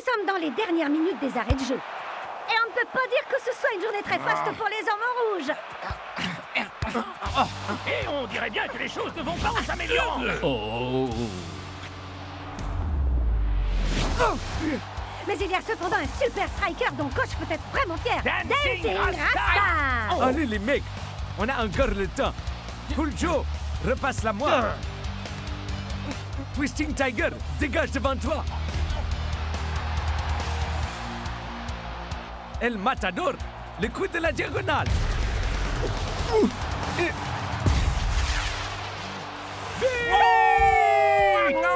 sommes dans les dernières minutes des arrêts de jeu. Et on ne peut pas dire que ce soit une journée très faste pour les hommes rouges. Et on dirait bien que les choses ne vont pas en s'améliorant. Oh. Mais il y a cependant un super striker dont coach peut être vraiment fier. Dancing Rasta! Allez les mecs, on a encore le temps. Cool Joe, repasse-la moi. Twisting Tiger, dégage devant toi. El Matador, le coup de la diagonale.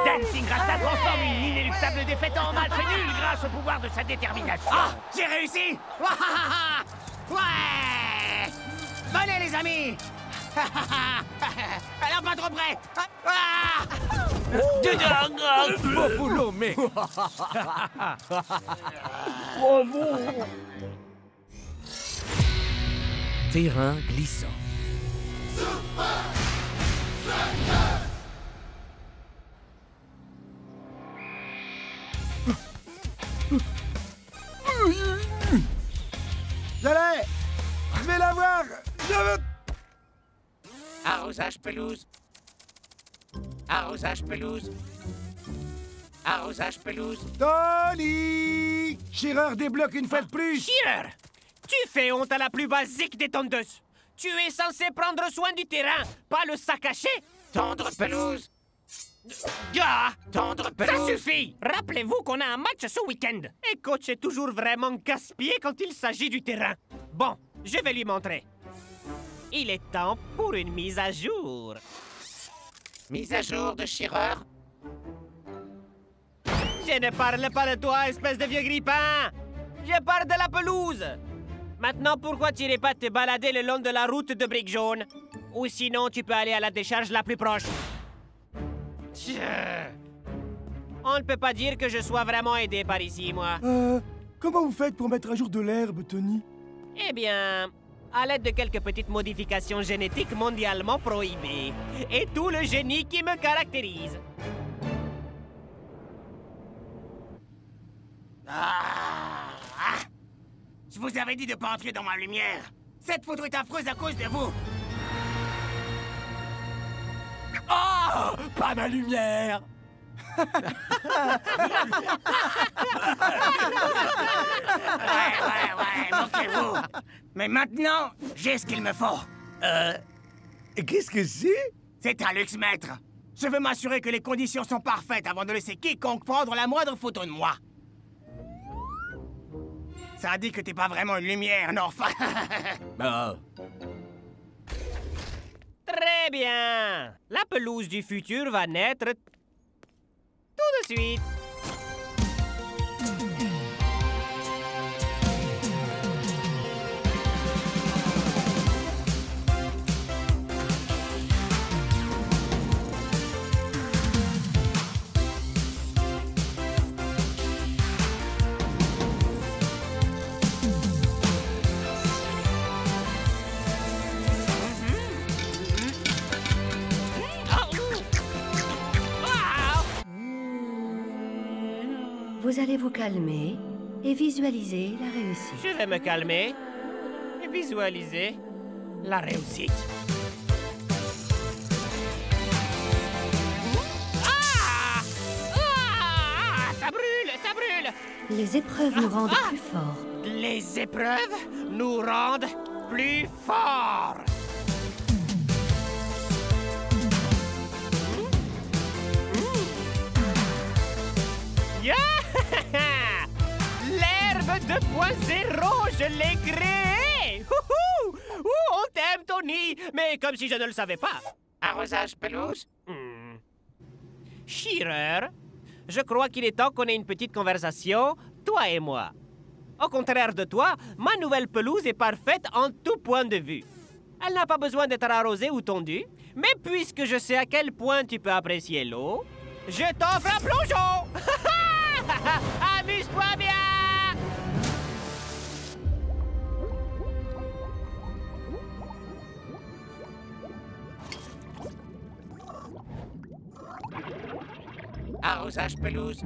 Dancing Rasta transforme une inéluctable défaite en match nul grâce au pouvoir de sa détermination. Ah, j'ai réussi. Ouais. Venez les amis. Alors pas trop près. Beau boulot, mec. Terrain glissant. Allez, je vais l'avoir. Arrosage pelouse. Arrosage pelouse. Arrosage pelouse. Tony! Shearer débloque une fois de plus. Shearer, tu fais honte à la plus basique des tondeuses. Tu es censé prendre soin du terrain, pas le sac à chier. Tendre pelouse. Gars, tendre pelouse. Ça suffit. Rappelez-vous qu'on a un match ce week-end. Et coach est toujours vraiment casse-pied quand il s'agit du terrain. Bon, je vais lui montrer. Il est temps pour une mise à jour. Mise à jour de Shearer? Je ne parle pas de toi, espèce de vieux grippin! Je parle de la pelouse! Maintenant, pourquoi tu n'irais pas te balader le long de la route de briques jaunes? Ou sinon, tu peux aller à la décharge la plus proche. On ne peut pas dire que je sois vraiment aidé par ici, moi. Comment vous faites pour mettre à jour de l'herbe, Tony? Eh bien, à l'aide de quelques petites modifications génétiques mondialement prohibées. Et tout le génie qui me caractérise. Je vous avais dit de pas entrer dans ma lumière. Cette photo est affreuse à cause de vous. Oh, pas ma lumière. Ouais, moquez-vous. Mais maintenant, j'ai ce qu'il me faut. Qu'est-ce que c'est? C'est un luxe-maître. Je veux m'assurer que les conditions sont parfaites avant de laisser quiconque prendre la moindre photo de moi. Ça dit que t'es pas vraiment une lumière, non? Très bien. La pelouse du futur va naître tout de suite. Vous allez vous calmer et visualiser la réussite. Je vais me calmer et visualiser la réussite. Ça brûle, ça brûle. Les épreuves nous rendent plus forts. Les épreuves nous rendent plus forts. Yeah! L'herbe 2.0, je l'ai créée! On t'aime, Tony! Mais comme si je ne le savais pas. Arrosage pelouse? Shearer, je crois qu'il est temps qu'on ait une petite conversation, toi et moi. Au contraire de toi, ma nouvelle pelouse est parfaite en tout point de vue. Elle n'a pas besoin d'être arrosée ou tondue, mais puisque je sais à quel point tu peux apprécier l'eau, je t'offre un plongeon! Amuse-toi bien! Arrosage pelouse.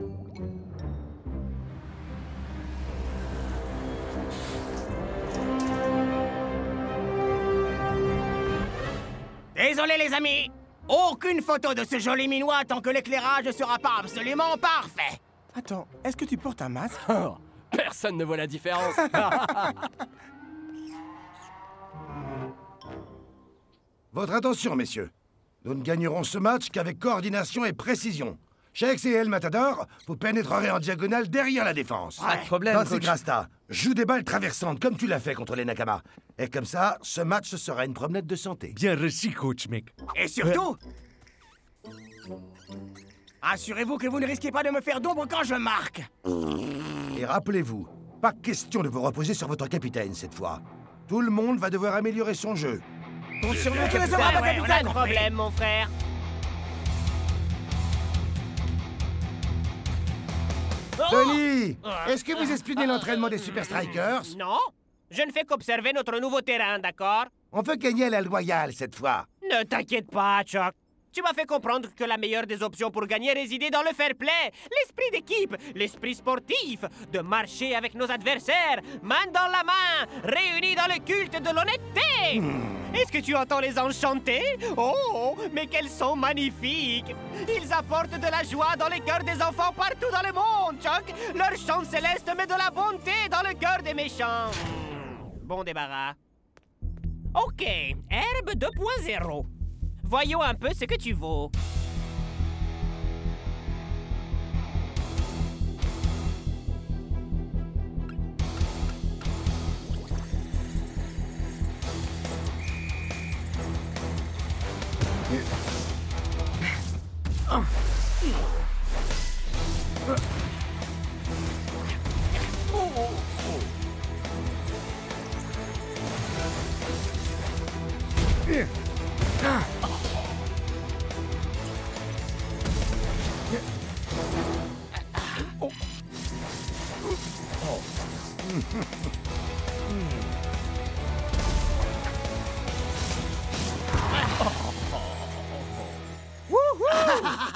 Désolé les amis, aucune photo de ce joli minois tant que l'éclairage ne sera pas absolument parfait. Attends, est-ce que tu portes un masque? Oh, personne ne voit la différence. Votre attention, messieurs. Nous ne gagnerons ce match qu'avec coordination et précision. Shex et El Matador, vous pénétrerez en diagonale derrière la défense. Pas de problème, Tansi coach. Grasta, joue des balles traversantes comme tu l'as fait contre les Nakama. Et comme ça, ce match sera une promenade de santé. Bien reçu, coach, mec. Et surtout, assurez-vous que vous ne risquez pas de me faire d'ombre quand je marque. Et rappelez-vous, pas question de vous reposer sur votre capitaine cette fois. Tout le monde va devoir améliorer son jeu. Compte sur nous, tu ne seras pas on a capitaine. un problème, mon frère. Tony, est-ce que vous espionnez l'entraînement des Super Strikers? Non, je ne fais qu'observer notre nouveau terrain, d'accord? On veut gagner à la loyale cette fois. Ne t'inquiète pas, Chuck. Tu m'as fait comprendre que la meilleure des options pour gagner résidait dans le fair play, l'esprit d'équipe, l'esprit sportif, de marcher avec nos adversaires, main dans la main, réunis dans le culte de l'honnêteté. Est-ce que tu entends les anges chanter? Oh, mais quels sont magnifiques! Ils apportent de la joie dans les cœurs des enfants partout dans le monde, Chuck. Leur chant céleste met de la bonté dans le cœur des méchants. Bon débarras. Ok, Herbe 2.0. Voyons un peu ce que tu vaux.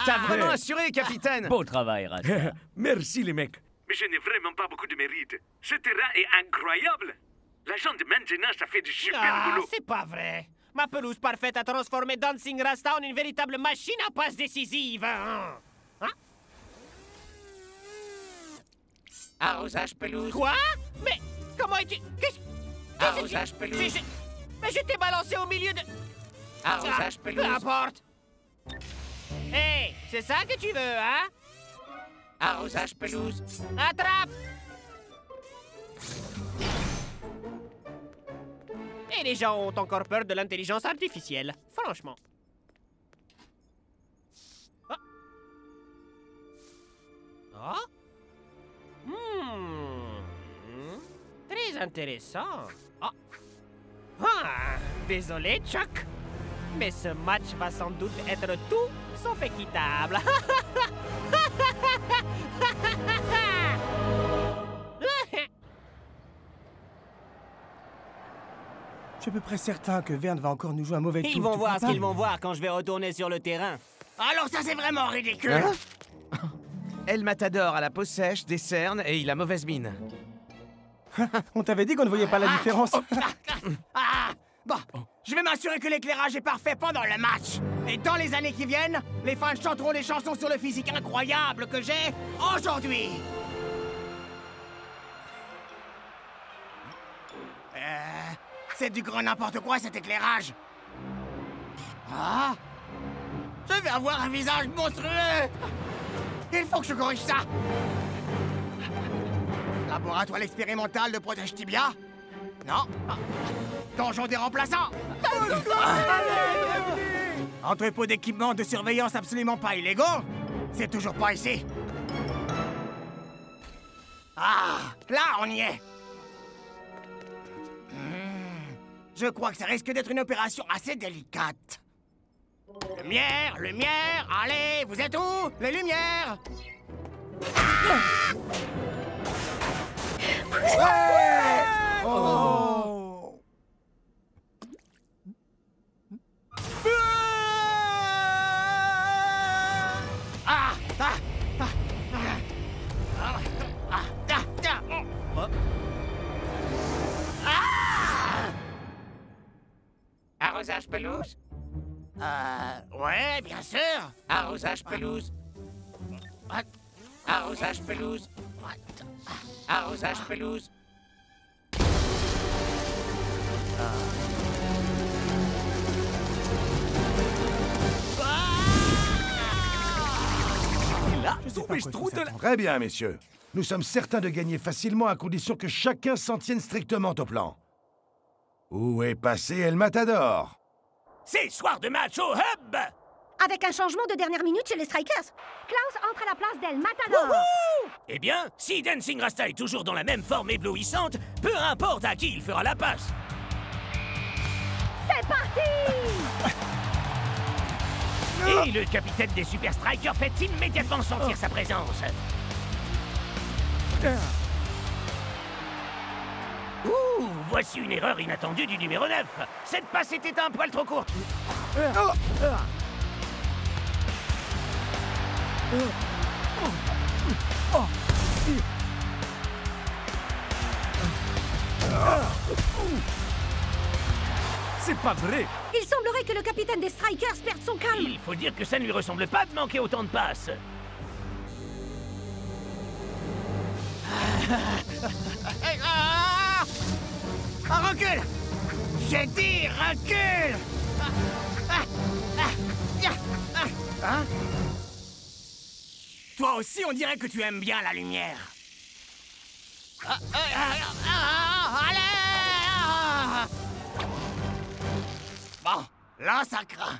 T'as vraiment assuré, capitaine. Beau travail, Rasta. Merci, les mecs. Mais je n'ai vraiment pas beaucoup de mérite. Ce terrain est incroyable. L'agent de maintenance a fait du super boulot. C'est pas vrai. Ma pelouse parfaite a transformé Dancing Rasta en une véritable machine à passes décisive. Hein? Arrosage pelouse. Quoi? Mais comment es-tu... Arrosage pelouse. Mais je t'ai balancé au milieu de... Arrosage Peu pelouse. importe. Hey, c'est ça que tu veux, hein? Arrosage pelouse. Attrape! Et les gens ont encore peur de l'intelligence artificielle, franchement. Oh. Oh. Très intéressant. Oh. Ah, désolé, Chuck. Mais ce match va sans doute être tout sauf équitable. Je suis à peu près certain que Verne va encore nous jouer un mauvais tour. Ils vont tu voir crois ce pas? qu'ils vont voir quand je vais retourner sur le terrain. Alors ça, c'est vraiment ridicule. Hein? El Matador a la peau sèche, des cernes et il a mauvaise mine. On t'avait dit qu'on ne voyait pas la différence. Ah, bon, je vais m'assurer que l'éclairage est parfait pendant le match. Et dans les années qui viennent, les fans chanteront des chansons sur le physique incroyable que j'ai aujourd'hui. C'est du grand n'importe quoi cet éclairage. Ah, je vais avoir un visage monstrueux. Il faut que je corrige ça. Laboratoire expérimental de protège tibia? Non. Donjon des remplaçants? Entrepôt d'équipements de surveillance absolument pas illégaux? C'est toujours pas ici. Ah, là, on y est. Je crois que ça risque d'être une opération assez délicate. Lumière, lumière, allez, vous êtes où? Les lumières! Oh! Ah! Ah! Arrosage pelouse. Ouais, bien sûr. Arrosage pelouse. Arrosage pelouse. Arrosage pelouse. Là, Je sais tout pas mais je quoi trouve tout de ça la... prend. Très bien, messieurs. Nous sommes certains de gagner facilement à condition que chacun s'en tienne strictement au plan. Où est passé El Matador? C'est soir de match au hub. Avec un changement de dernière minute chez les Strikers. Klaus entre à la place d'El Matador. Eh bien, si Dancing Rasta est toujours dans la même forme éblouissante, peu importe à qui il fera la passe. C'est parti! Et le capitaine des Super Strikers fait immédiatement sentir sa présence. Ouh, voici une erreur inattendue du numéro 9. Cette passe était un poil trop courte. C'est pas vrai. Il semblerait que le capitaine des Strikers perde son calme. Il faut dire que ça ne lui ressemble pas de manquer autant de passes. Recule! J'ai dit recule! Hein? Toi aussi, on dirait que tu aimes bien la lumière. Allez! Bon, là, ça craint.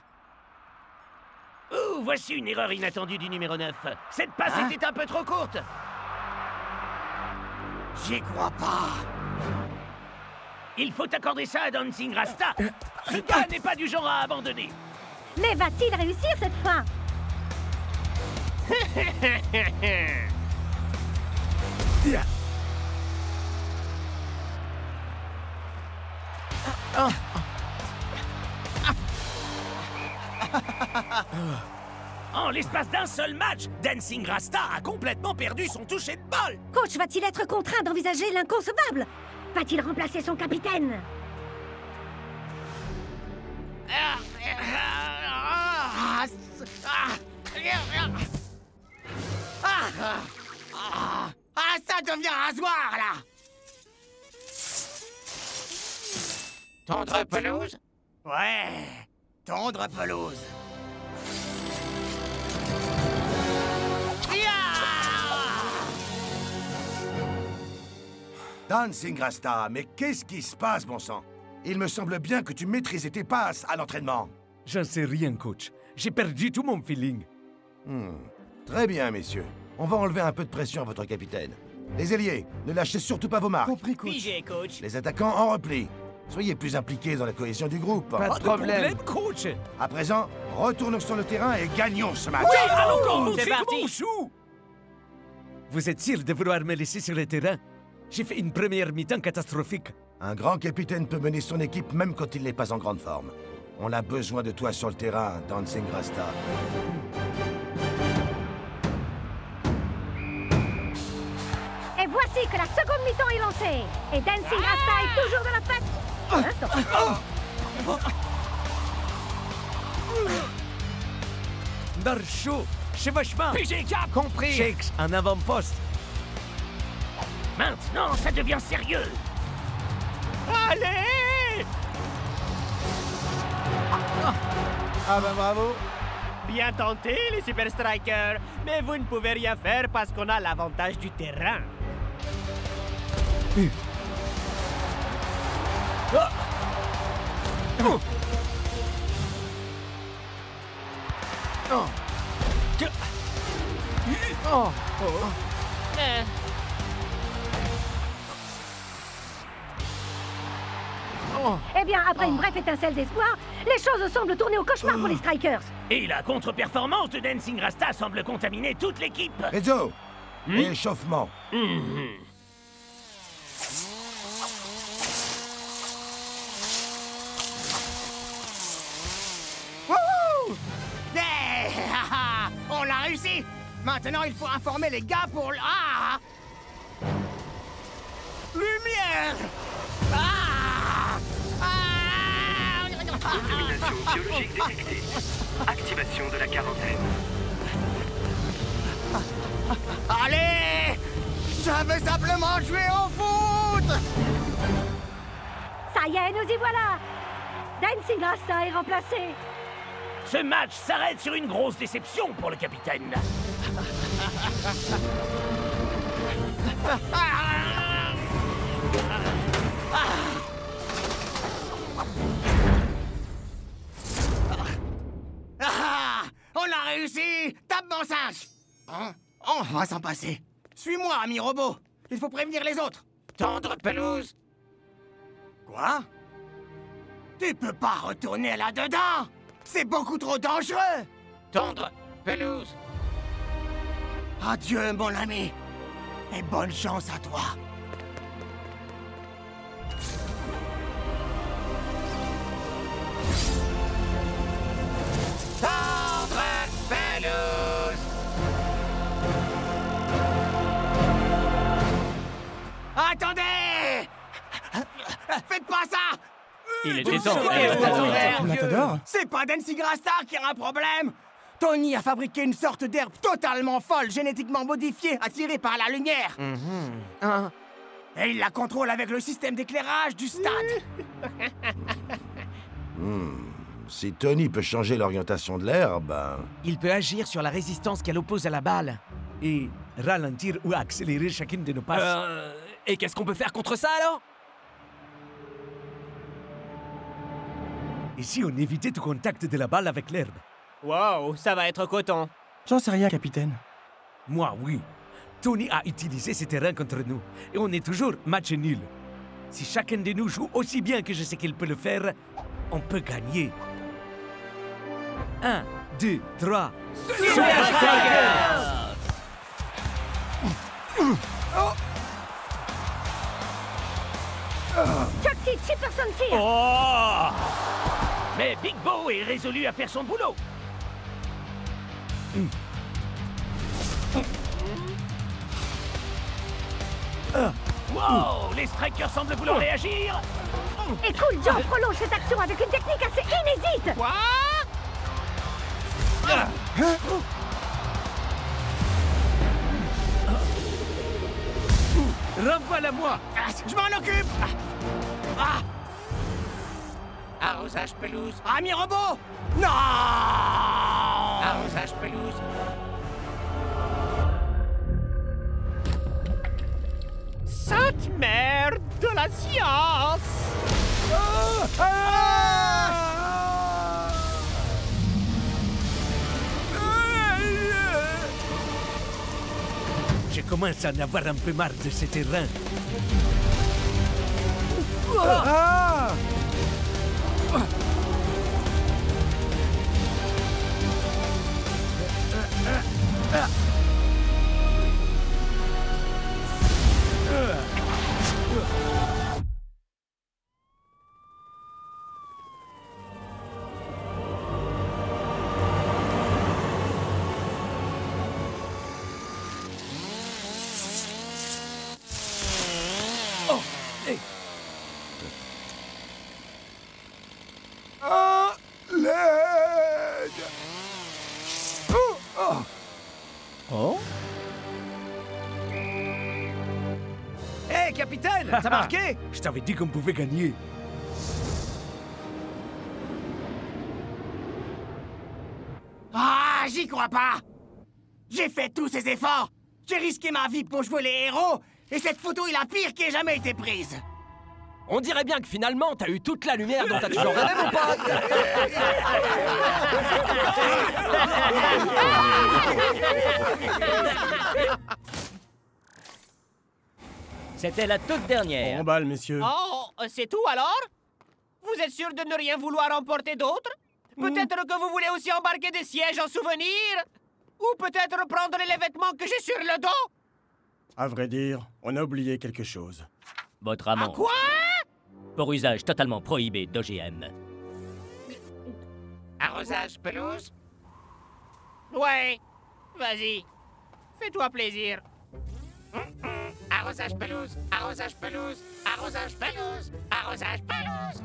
Ouh, voici une erreur inattendue du numéro 9. Cette passe était un peu trop courte. J'y crois pas. Il faut accorder ça à Dancing Rasta. Ce gars n'est pas du genre à abandonner. Mais va-t-il réussir cette fois? En l'espace d'un seul match, Dancing Rasta a complètement perdu son toucher de balle. Coach va-t-il être contraint d'envisager l'inconcevable? Va-t-il remplacer son capitaine? Ça devient rasoir, là! Tendre pelouse. Ouais, tendre pelouse. Dancing Rasta, mais qu'est-ce qui se passe, bon sang? Il me semble bien que tu maîtrisais tes passes à l'entraînement. J'en sais rien, coach. J'ai perdu tout mon feeling. Très bien, messieurs. On va enlever un peu de pression à votre capitaine. Les ailiers, ne lâchez surtout pas vos marques. Compris, coach. Pigé, coach. Les attaquants en repli. Soyez plus impliqués dans la cohésion du groupe. Pas de problème, coach. À présent, retournons sur le terrain et gagnons ce match. Allons, c'est parti. mon chou. Vous êtes sûr de vouloir me laisser sur le terrain? J'ai fait une première mi-temps catastrophique. Un grand capitaine peut mener son équipe même quand il n'est pas en grande forme. On a besoin de toi sur le terrain, Dancing Rasta. Et voici que la seconde mi-temps est lancée. Et Dancing Rasta est toujours dans la fête. Un instant. Darcho, chevauchement. PGK compris. Shakes en avant-poste. Maintenant, ça devient sérieux. Allez! Ah bah bravo. Bien tenté, les Super Strikers. Mais vous ne pouvez rien faire parce qu'on a l'avantage du terrain. Eh bien, après une brève étincelle d'espoir, les choses semblent tourner au cauchemar pour les Strikers. Et la contre-performance de Dancing Rasta semble contaminer toute l'équipe. Rizzo, échauffement. Wouhou! Yeah! On l'a réussi! Maintenant, il faut informer les gars pour... Ah! Lumière! Ah! Ah! Contamination biologique détectée. Activation de la quarantaine. Allez! Je veux simplement jouer au foot! Ça y est, nous y voilà. Dancing Rasta est remplacé. Ce match s'arrête sur une grosse déception pour le capitaine. On a réussi! Tape mon singe! Hein? On va s'en passer. Suis-moi, ami robot. Il faut prévenir les autres. Tendre pelouse. Quoi? Tu peux pas retourner là-dedans! C'est beaucoup trop dangereux! Tendre pelouse. Adieu, mon ami. Et bonne chance à toi. Tendre pelouse. Attendez! Faites pas ça! Il était temps. Matador? C'est pas Dancing Rasta qui a un problème! Tony a fabriqué une sorte d'herbe totalement folle, génétiquement modifiée, attirée par la lumière. Hein? Et il la contrôle avec le système d'éclairage du stade. Si Tony peut changer l'orientation de l'herbe, Il peut agir sur la résistance qu'elle oppose à la balle et ralentir ou accélérer chacune de nos passes. Et qu'est-ce qu'on peut faire contre ça alors? Et si on évitait tout contact de la balle avec l'herbe? Wow, ça va être coton. J'en sais rien, capitaine. Moi, oui. Tony a utilisé ce terrain contre nous. Et on est toujours match nul. Si chacun de nous joue aussi bien que je sais qu'il peut le faire, on peut gagner. 1, 2, 3. Super Strikers! Chucky, Chipperson tire. Oh! Mais Big Bo est résolu à faire son boulot. Wow! Les strikers semblent vouloir réagir. Et Cool Joe prolonge cette action avec une technique assez inédite. Quoi? Renvoie-la-moi! Je m'en occupe! Arrosage pelouse. Ami robot! Non! Arrosage pelouse. Sainte mère de la science! Je commence à en avoir un peu marre de ce terrain. Hé, capitaine! T'as marqué? Je t'avais dit qu'on pouvait gagner. Ah, j'y crois pas! J'ai fait tous ces efforts! J'ai risqué ma vie pour jouer les héros! Et cette photo est la pire qui ait jamais été prise! On dirait bien que finalement, t'as eu toute la lumière dont t'as toujours rêvé, mon pote. C'était la toute dernière. On balle, messieurs. Oh, c'est tout alors? Vous êtes sûr de ne rien vouloir emporter d'autre? Peut-être que vous voulez aussi embarquer des sièges en souvenir? Ou peut-être prendre les vêtements que j'ai sur le dos? À vrai dire, on a oublié quelque chose. Votre amant. Quoi? Pour usage totalement prohibé d'OGM. Arrosage pelouse? Ouais, vas-y. Fais-toi plaisir. Arrosage pelouse, arrosage pelouse, arrosage pelouse, arrosage pelouse.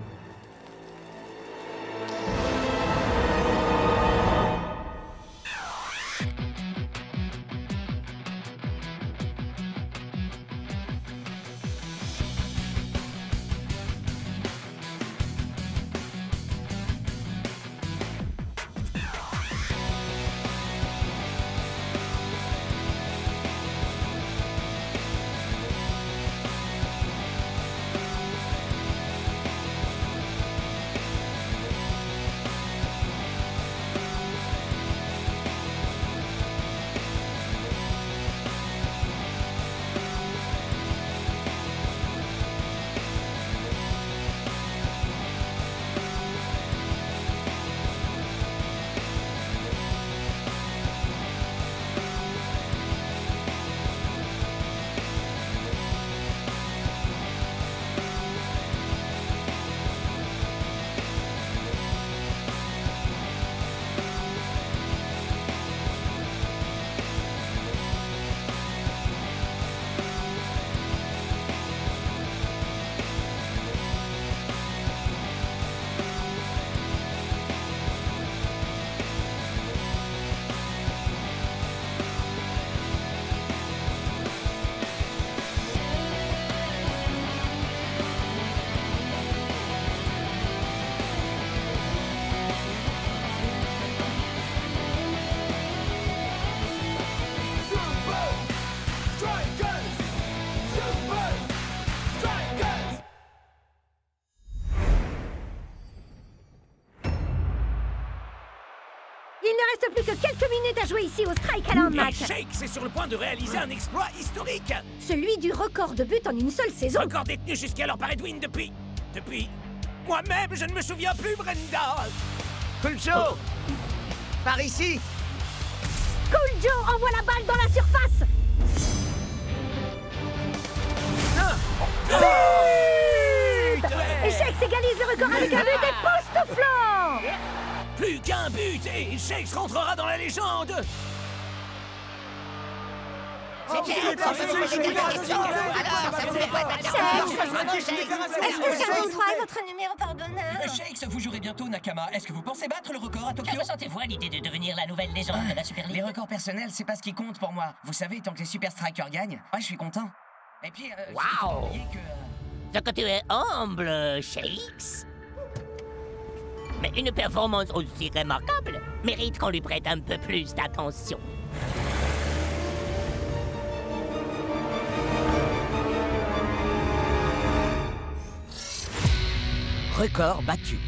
que quelques minutes à jouer ici au Strike Alert Et Match. Shake, c'est sur le point de réaliser un exploit historique. Celui du record de buts en une seule saison. Record détenu jusqu'alors par Edwin depuis... Moi-même, je ne me souviens plus, Brenda. Cool Joe Par ici. Cool Joe envoie la balle dans la surface. Et Shakes égalise le record avec un but des postes au flanc. Plus qu'un but et Shakes rentrera dans la légende. Est-ce que c'est un 3 votre numéro par bonheur? Shakes, vous jouerez bientôt Nakama. Est-ce que vous pensez battre le record à Tokyo? Que ressentez-vous à l'idée de devenir la nouvelle légende de la Super League? Les records personnels, c'est pas ce qui compte pour moi. Vous savez, tant que les Super Strikers gagnent, moi je suis content. Et puis, Waouh! que... Ce que tu es humble, Shakes. Mais une performance aussi remarquable mérite qu'on lui prête un peu plus d'attention. Record battu.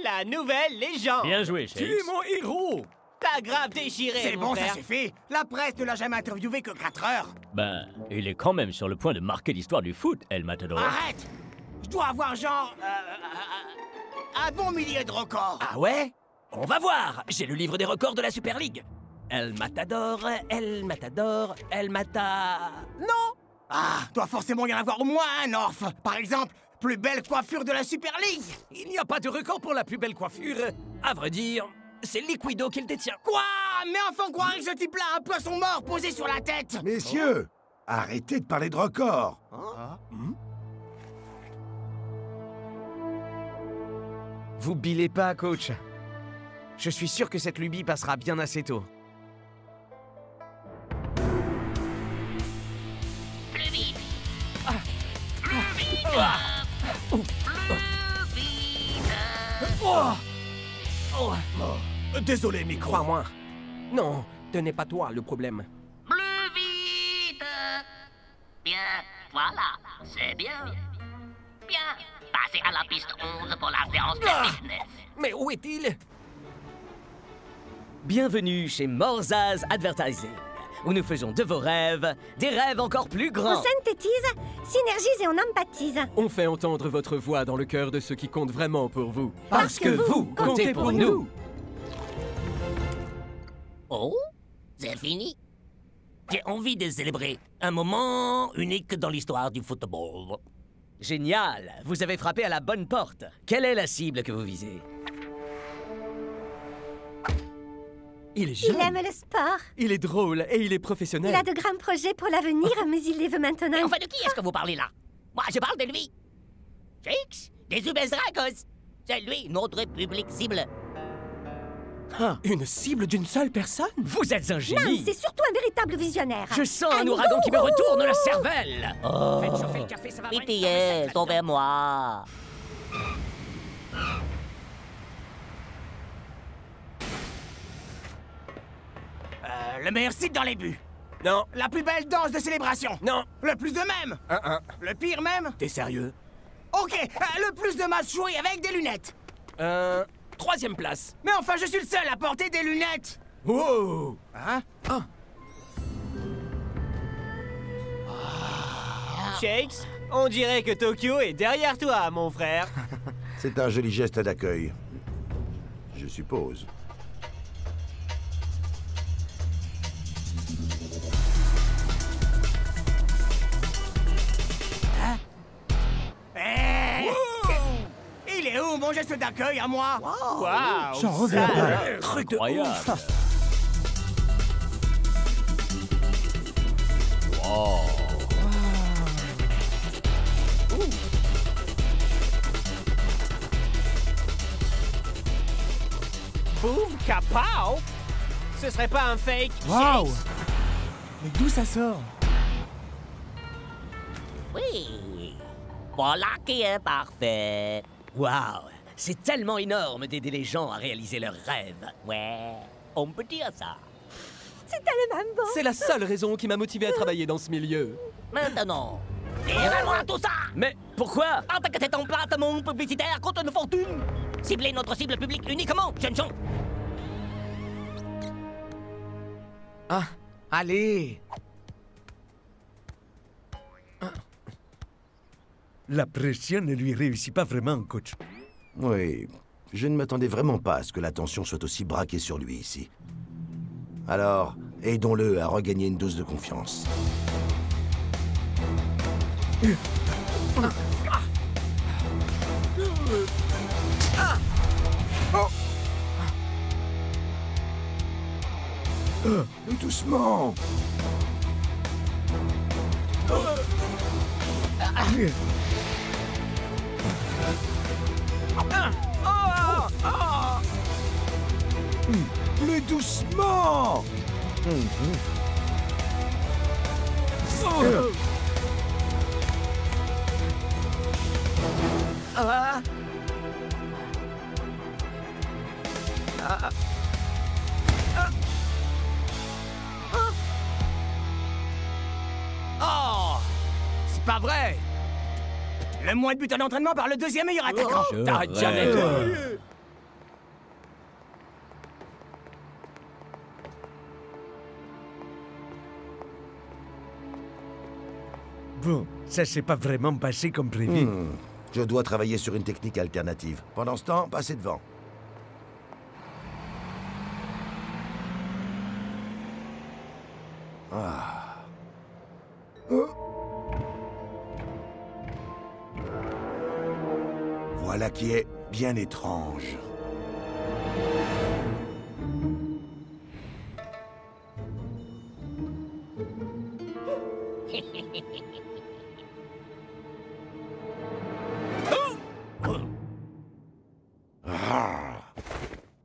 La nouvelle légende. Bien joué, Shakes. Tu es mon héros. T'as grave déchiré, C'est mon bon, frère. ça suffit. La presse ne l'a jamais interviewé que 4 heures. Ben, il est quand même sur le point de marquer l'histoire du foot, El Matador. Arrête! Je dois avoir genre... un bon millier de records. Ah ouais? On va voir. J'ai le livre des records de la Super League. El Matador, El Matador, El Mata... Non! Ah, doit forcément y en avoir au moins un, Orf. Par exemple, plus belle coiffure de la Super League. Il n'y a pas de record pour la plus belle coiffure. À vrai dire, c'est Liquido qui le détient. Quoi? Mais enfin, croire que ce type-là a un poisson mort posé sur la tête. Messieurs, arrêtez de parler de records. Vous billez pas, coach. Je suis sûr que cette lubie passera bien assez tôt. Plus vite! Désolé, micro. Crois-moi. Non, ce n'est pas toi le problème. Plus vite! Bien, voilà, c'est bien. Bien, passez à la piste 11 pour la séance de fitness. Mais où est-il? Bienvenue chez Morzaz Advertising, où nous faisons de vos rêves des rêves encore plus On grands. synthétise, synergise et on empathise. On fait entendre votre voix dans le cœur de ceux qui comptent vraiment pour vous. Parce que vous comptez pour nous. Oh, c'est fini. J'ai envie de célébrer un moment unique dans l'histoire du football. Génial, vous avez frappé à la bonne porte. Quelle est la cible que vous visez? Il est Il jeune, aime le sport. il est drôle et il est Il professionnel. a de grands projets pour l'avenir, mais il les veut maintenant. Mais enfin, de qui est-ce que vous parlez là? Moi, je parle de lui. Shakes, des Ubes Dragos. C'est lui, notre public cible. Une cible d'une seule personne? Vous êtes un Non, génie. c'est surtout un véritable visionnaire. Je sens un ouragan qui me retourne la cervelle. Oh, Faites chauffer le café, ça va pitié, sauvez-moi. Le meilleur site dans les buts. Non, La plus belle danse de célébration. non. Le plus de même. Le pire même. T'es sérieux? Ok, le plus de matchs joués avec des lunettes. Troisième place. Mais enfin, je suis le seul à porter des lunettes. Wow! Hein? Shakes, on dirait que Tokyo est derrière toi, mon frère. C'est un joli geste d'accueil. Je suppose. Il est où mon geste d'accueil à moi? Waouh! J'en reviens pas. Truc de Incroyable. ouf. Boum, kapow! Ce serait pas un fake, Waouh! Shakes? Mais d'où ça sort? Oui. Voilà qui est parfait. Waouh, c'est tellement énorme d'aider les gens à réaliser leurs rêves. Ouais, on peut dire ça. C'est tellement bon. C'est la seule raison qui m'a motivé à travailler dans ce milieu. Maintenant, Tirez-moi tout ça! Mais pourquoi? Parce que c'est un placement publicitaire contre une fortune! Ciblez notre cible publique uniquement, jeunes gens! Ah, allez! La pression ne lui réussit pas vraiment, coach. Oui, je ne m'attendais vraiment pas à ce que l'attention soit aussi braquée sur lui ici. Alors, aidons-le à regagner une dose de confiance. Doucement. Plus doucement. Oh! C'est pas vrai! Le moins de buts à l'entraînement par le deuxième meilleur attaquant! T'arrêtes jamais, toi. Bon, ça s'est pas vraiment passé comme prévu. Je dois travailler sur une technique alternative. Pendant ce temps, passez devant. Ah. Voilà qui est bien étrange.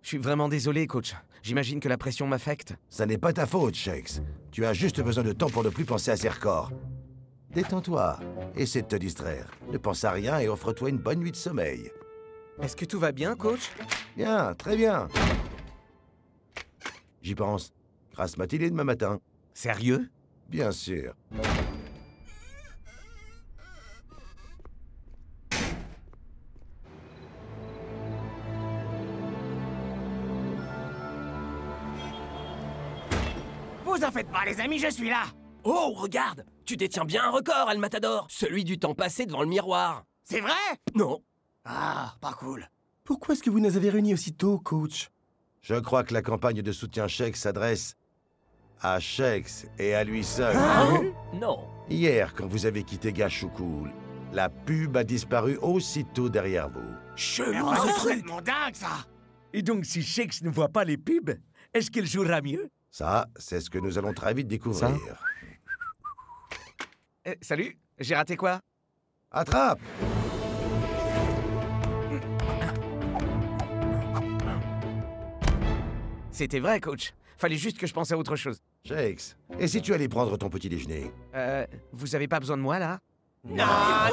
Je suis vraiment désolé, coach. J'imagine que la pression m'affecte. Ça n'est pas ta faute, Shakes. Tu as juste besoin de temps pour ne plus penser à ces records. Détends-toi. Essaie de te distraire. Ne pense à rien et offre-toi une bonne nuit de sommeil. Est-ce que tout va bien, coach? Bien, très bien. J'y pense. Grasse matinée demain matin. Sérieux? Bien sûr. Vous en faites pas, les amis, je suis là! Oh, regarde! Tu détiens bien un record, El Matador! Celui du temps passé devant le miroir. C'est vrai? Non. Ah, pas cool. Pourquoi est-ce que vous nous avez réunis aussitôt, coach? Je crois que la campagne de soutien Shakes s'adresse à Shakes et à lui seul. Non. Hier, quand vous avez quitté Gashoukoul, la pub a disparu aussitôt derrière vous. Chelou, c'est complètement dingue, ça! Et donc, si Shakes ne voit pas les pubs, est-ce qu'elle jouera mieux? Ça, c'est ce que nous allons très vite découvrir. Salut, j'ai raté quoi? Attrape! C'était vrai, coach. Fallait juste que je pense à autre chose. Shakes, et si tu allais prendre ton petit déjeuner? Vous avez pas besoin de moi, là? Non,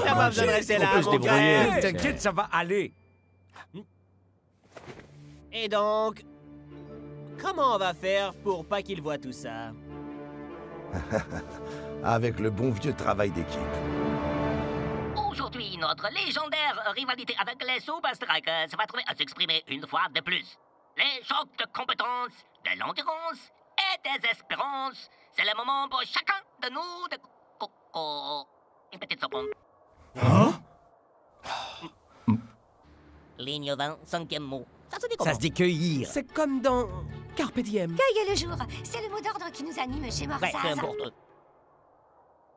t'as pas besoin de rester là, On peut se mon débrouiller. frère. T'inquiète, ça va aller. Et donc, comment on va faire pour pas qu'il voit tout ça? Avec le bon vieux travail d'équipe. Aujourd'hui, notre légendaire rivalité avec les Super Strikers va trouver à s'exprimer une fois de plus. Les chocs de compétences, de l'endurance et des espérances, c'est le moment pour chacun de nous de... Une petite seconde. Ligne 20, 5e mot. Ça se dit comment? Ça se dit cueillir. C'est comme dans Carpe Diem. Cueille le jour, c'est le mot d'ordre qui nous anime chez Ouais, Morsaz. peu importe.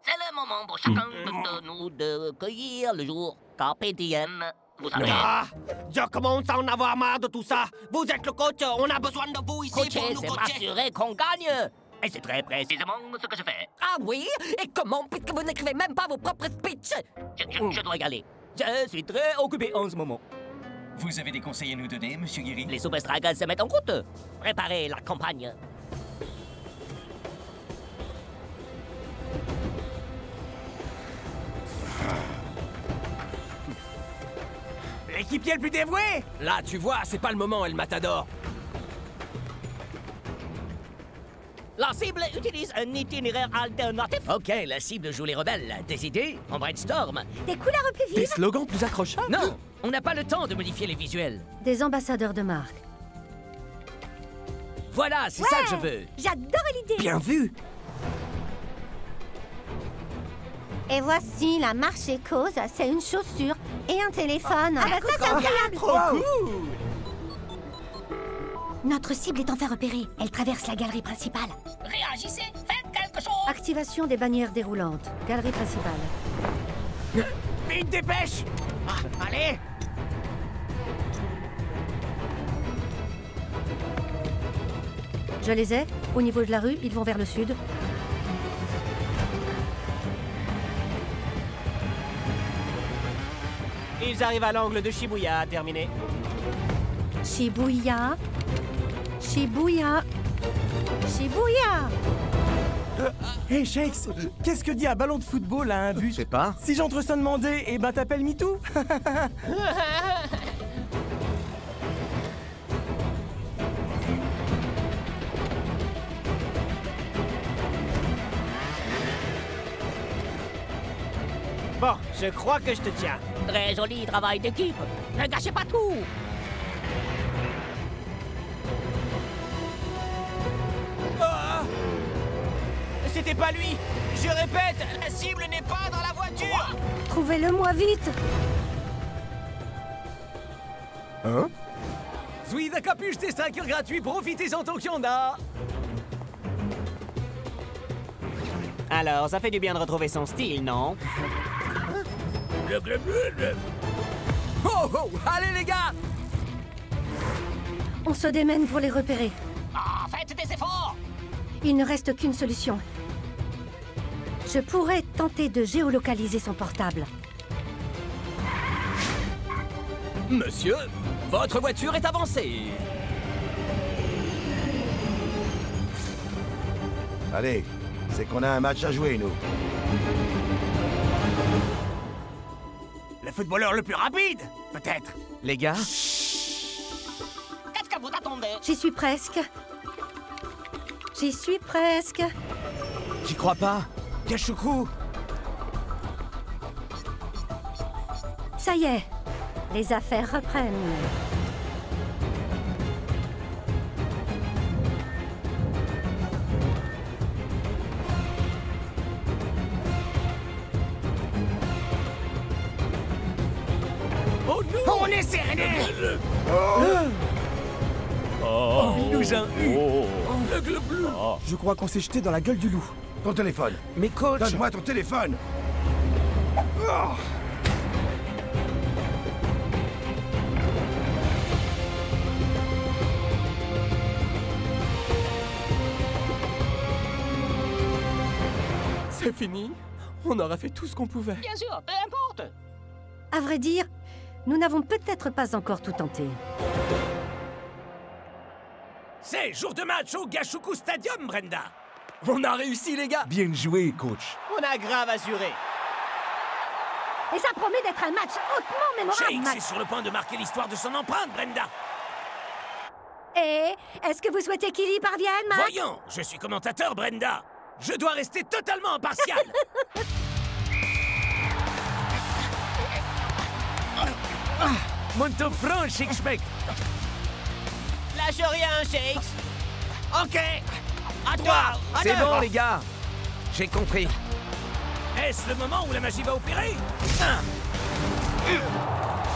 C'est le moment pour chacun de nous de cueillir le jour. Carpe diem, vous savez. Ah, je commence à en avoir marre de tout ça. Vous êtes le coach, on a besoin de vous ici pour Coacher, nous c'est coacher. m'assurer qu'on gagne. Et c'est très précisément ce que je fais. Ah oui? Et comment, puisque vous n'écrivez même pas vos propres speeches? Je dois y aller. Je suis très occupé en ce moment. Vous avez des conseils à nous donner, Monsieur Guéry? Les Super Strikers se mettent en route. Préparez la campagne. L'équipier le plus dévoué! Là, tu vois, c'est pas le moment, El Matador. La cible utilise un itinéraire alternatif. Ok, la cible joue les rebelles. Des idées? On brainstorm. Des couleurs plus Des vives. slogans plus accrochables. Non, on n'a pas le temps de modifier les visuels. Des ambassadeurs de marque. Voilà, c'est ça que je veux. J'adore l'idée. Bien vu. Et voici la marche et cause. C'est une chaussure et un téléphone. Ah bah ça, c'est incroyable. Trop cool. Notre cible est enfin repérée. Elle traverse la galerie principale. Réagissez, faites quelque chose. Activation des bannières déroulantes. Galerie principale. Vite, dépêche. Allez. Je les ai. Au niveau de la rue, ils vont vers le sud. Ils arrivent à l'angle de Shibuya, terminé. Shibuya. Shibuya. Shibuya. Hey Shakes, qu'est-ce que dit un ballon de football à un but? Je sais pas. Si j'entre sans demander, eh ben t'appelles MeToo. Bon, je crois que je te tiens. Très joli travail d'équipe. Ne gâchez pas tout. C'était pas lui. Je répète, la cible n'est pas dans la voiture. Trouvez-le-moi vite. Hein? Suis de capuche des strikers gratuits, profitez-en tant qu'il y en a. Alors, ça fait du bien de retrouver son style, non? Oh oh, allez les gars! On se démène pour les repérer. Ah, faites des efforts. Il ne reste qu'une solution. Je pourrais tenter de géolocaliser son portable. Monsieur, votre voiture est avancée. Allez, c'est qu'on a un match à jouer, nous. Le footballeur le plus rapide, peut-être. Les gars? Qu'est-ce que vous attendez? J'y suis presque. J'y suis presque. J'y crois pas. Gashuku. Ça y est, les affaires reprennent. Oh non! On est serré. Il nous a eu. L'aigle bleu. Je crois qu'on s'est jeté dans la gueule du loup. Ton téléphone. Mais coach... Donne-moi ton téléphone. Oh. C'est fini. On aura fait tout ce qu'on pouvait. Bien sûr, peu importe. À vrai dire, nous n'avons peut-être pas encore tout tenté. C'est jour de match au Gashuku Stadium, Brenda. On a réussi les gars! Bien joué, coach. On a grave assuré. Et ça promet d'être un match hautement mémorable. Shakes est sur le point de marquer l'histoire de son empreinte, Brenda. Et est-ce que vous souhaitez qu'il y parvienne, Max? Voyons, je suis commentateur, Brenda. Je dois rester totalement impartial. Monto franc, Shakespeare. Lâche rien, Shakes. Ok. À toi. C'est bon les gars! J'ai compris. Est-ce le moment où la magie va opérer?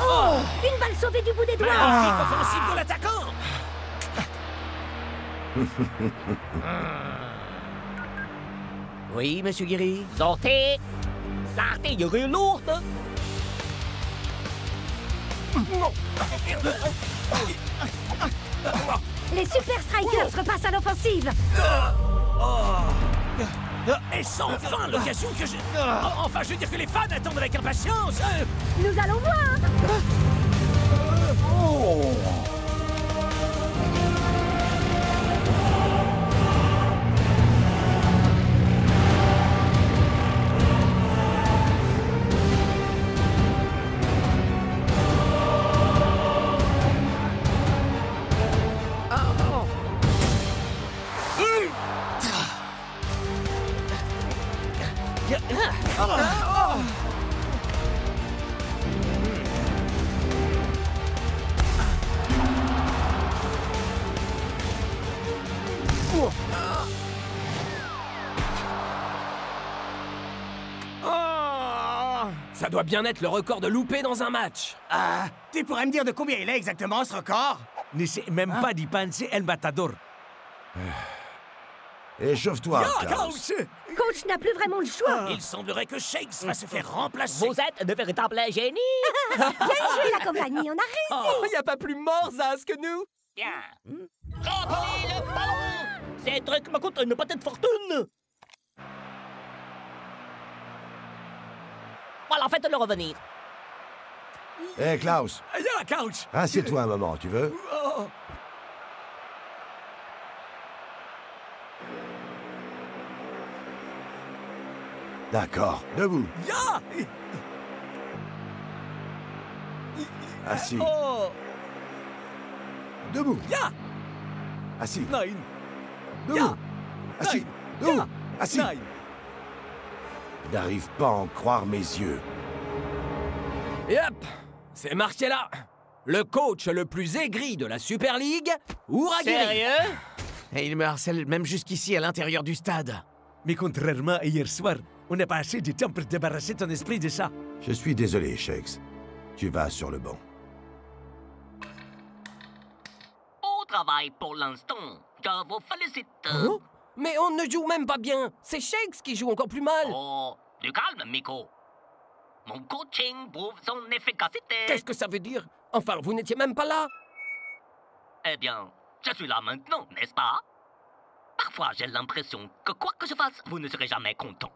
Oh, une balle sauvée du bout des doigts. Magnifique offensive de l'attaquant. Oui, monsieur Guéry. Sortez. L'artillerie lourde. Les Super Strikers repassent à l'offensive. Et sans enfin l'occasion que je... Enfin, je veux dire que les fans attendent avec impatience. Nous allons voir. Ça doit bien être le record de loupé dans un match. Ah, tu pourrais me dire de combien il est exactement, ce record? N'essaie même pas d'y penser, El Matador. Échauffe-toi, Klaus. Coach n'a plus vraiment le choix. Il semblerait que Shakes va se faire remplacer. Vous êtes de véritables génies. Bien joué, la compagnie, on a réussi. Oh, y a pas plus Morzas que nous. Bien. Remplis le ballon. Ces trucs me coûtent une petite fortune. Voilà, faites-le revenir. Hé, Klaus. Ya, Couch. Assieds-toi un moment, tu veux? Oh. D'accord. Debout. Ya. Assis. Oh. Debout. Ya. Assis. Nine. Debout. Ya. Assis. Nine. Debout. Ya. Assis. Nine. Je n'arrive pas à en croire mes yeux. Yep, c'est marqué là. Le coach le plus aigri de la Super League, Uragiri. Sérieux? Et il me harcèle même jusqu'ici à l'intérieur du stade. Mais contrairement à hier soir, on n'a pas assez de temps pour débarrasser ton esprit de ça. Je suis désolé, Shakes. Tu vas sur le banc. Au travail pour l'instant. Je vous félicite. Oh, mais on ne joue même pas bien. C'est Shakes qui joue encore plus mal. Oh, du calme, Miko. Mon coaching prouve son efficacité. Qu'est-ce que ça veut dire? Enfin, vous n'étiez même pas là. Eh bien, je suis là maintenant, n'est-ce pas? Parfois, j'ai l'impression que quoi que je fasse, vous ne serez jamais content.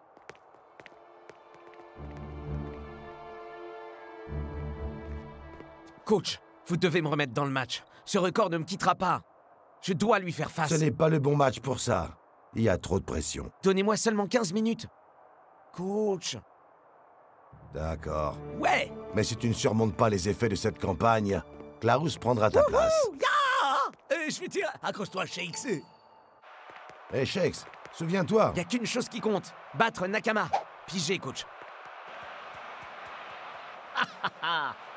Coach, vous devez me remettre dans le match. Ce record ne me quittera pas. Je dois lui faire face. Ce n'est pas le bon match pour ça. Il y a trop de pression. Donnez-moi seulement 15 minutes. Coach. D'accord. Ouais. Mais si tu ne surmontes pas les effets de cette campagne, Klaus prendra ta place. Je vais dire, accroche-toi, Shakes. Hé, Shakes, souviens-toi. Y a qu'une chose qui compte. Battre Nakama. Pigé, coach.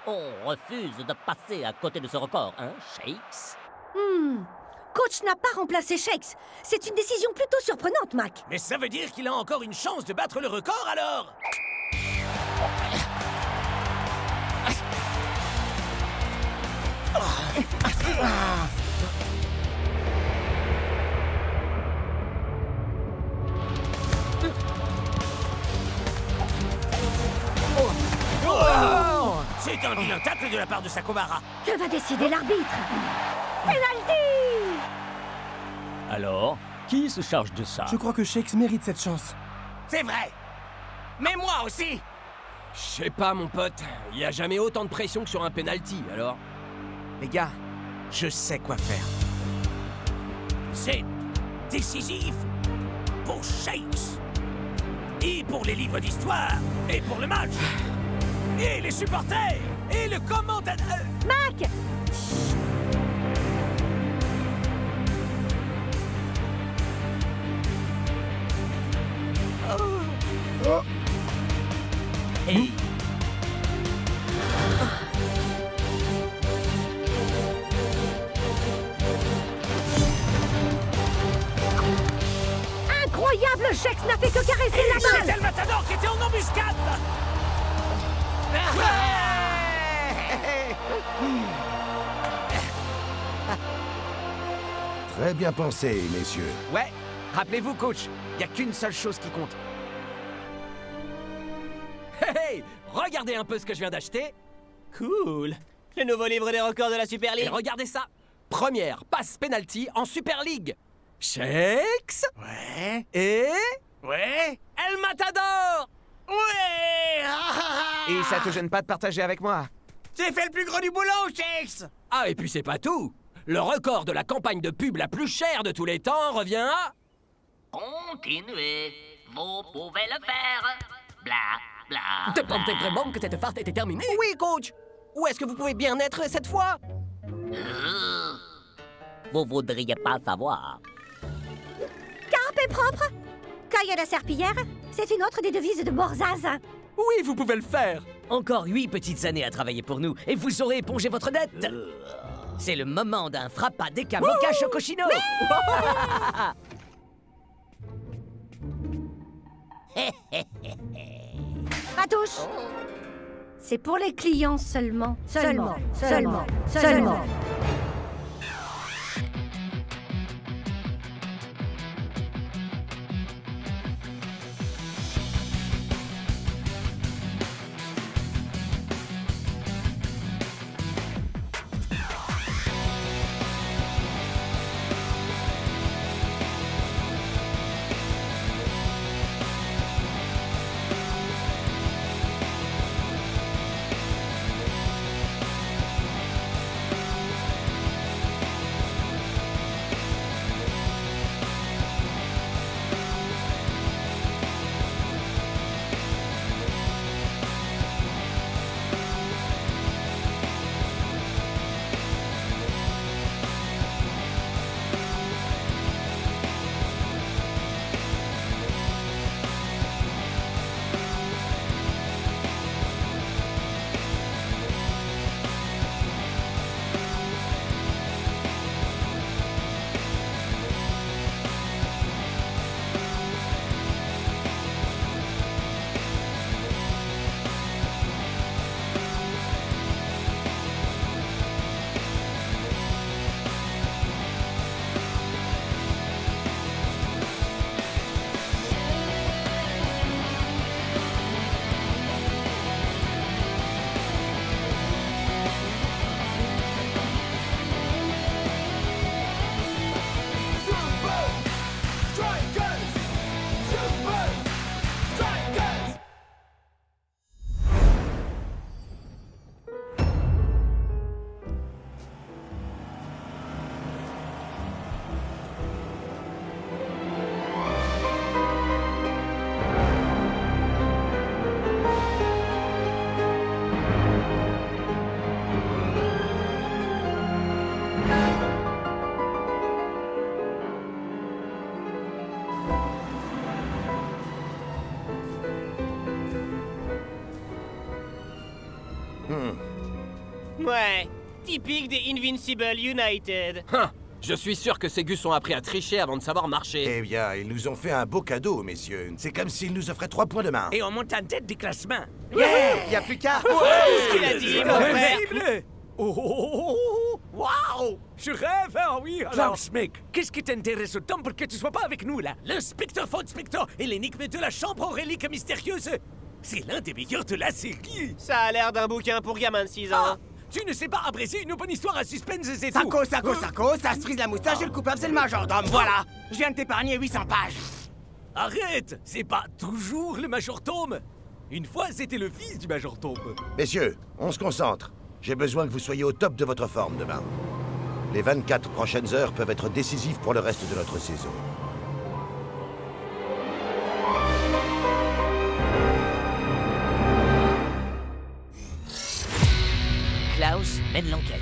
On refuse de passer à côté de ce record, hein, Shakes? Coach n'a pas remplacé Shakes. C'est une décision plutôt surprenante, Mac. Mais ça veut dire qu'il a encore une chance de battre le record, alors? C'est un vilain tacle de la part de Sakomara. Que va décider l'arbitre? Penalty! Alors, qui se charge de ça? Je crois que Shakes mérite cette chance. C'est vrai. Mais moi aussi. Je sais pas, mon pote. Il y a jamais autant de pression que sur un penalty, alors. Les gars, je sais quoi faire. C'est décisif pour Shakes. Et pour les livres d'histoire. Et pour le match. Et les supporters. Et le commentateur. Mac! Hey. Incroyable! Shakes n'a fait que caresser la C'est balle! El Matador qui était en embuscade. Très bien pensé, messieurs. Ouais. Rappelez-vous, coach, y a qu'une seule chose qui compte. Hey, hey, regardez un peu ce que je viens d'acheter. Cool. Le nouveau livre des records de la Super Et League. regardez ça. Première passe penalty en Super League. Shakes. Ouais. Et... Ouais. El Matador. Ouais. Et ça te gêne pas de partager avec moi? J'ai fait le plus gros du boulot, Shakes. Ah, et puis c'est pas tout. Le record de la campagne de pub la plus chère de tous les temps revient à... Continuez. Vous pouvez le faire. Bla, bla. Te pensez vraiment que cette farce était terminée? Oui, coach. Où est-ce que vous pouvez bien être cette fois? Vous voudriez pas savoir. Carpe est propre! Cueille la serpillière, c'est une autre des devises de Morzaz. Oui, vous pouvez le faire. Encore 8 petites années à travailler pour nous et vous aurez épongé votre dette. C'est le moment d'un frappa Deka Moka Chocochino. Patouche! C'est pour les clients seulement. Seulement. Ouais, typique des Invincible United. Je suis sûr que ces gus ont appris à tricher avant de savoir marcher. Eh bien, ils nous ont fait un beau cadeau, messieurs. C'est comme s'ils nous offraient 3 points de main. Et on monte en tête du classement. Yeah! Y a plus qu'à... Qu'est-ce qu'il a dit, mon frère? Waouh! Je rêve, hein, oui, alors... Klaus, mec, qu'est-ce qui t'intéresse autant pour que tu sois pas avec nous, là? L'inspecteur Von Spector et l'énigme de la chambre aux reliques mystérieuses. C'est l'un des meilleurs de la série. Ça a l'air d'un bouquin pour gamin de 6 ans. Tu ne sais pas apprécier une bonne histoire à suspense, c'est tout. Sacco, ça se frise la moustache et le coupable, c'est le majordome, voilà. Je viens de t'épargner 800 pages. Arrête! C'est pas toujours le majordome. Une fois, c'était le fils du majordome. Messieurs, on se concentre. J'ai besoin que vous soyez au top de votre forme demain. Les 24 prochaines heures peuvent être décisives pour le reste de notre saison. Klaus mène l'enquête.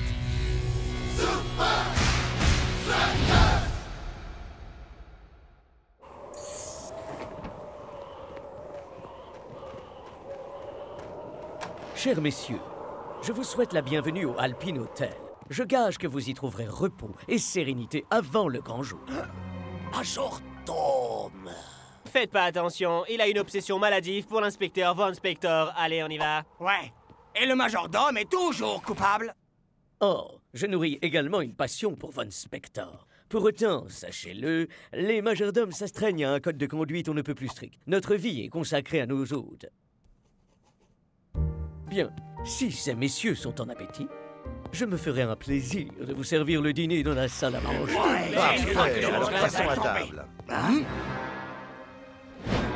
Chers messieurs, je vous souhaite la bienvenue au Alpine Hotel. Je gage que vous y trouverez repos et sérénité avant le grand jour. Majordome! Faites pas attention, il a une obsession maladive pour l'inspecteur Von Spector. Allez, on y va. Ouais. Et le majordome est toujours coupable. Oh, je nourris également une passion pour Von Spector. Pour autant, sachez-le, les majordomes s'astreignent à un code de conduite on ne peut plus strict. Notre vie est consacrée à nos hôtes. Bien, si ces messieurs sont en appétit, je me ferai un plaisir de vous servir le dîner dans la salle à manger. Parfait, alors passons à table.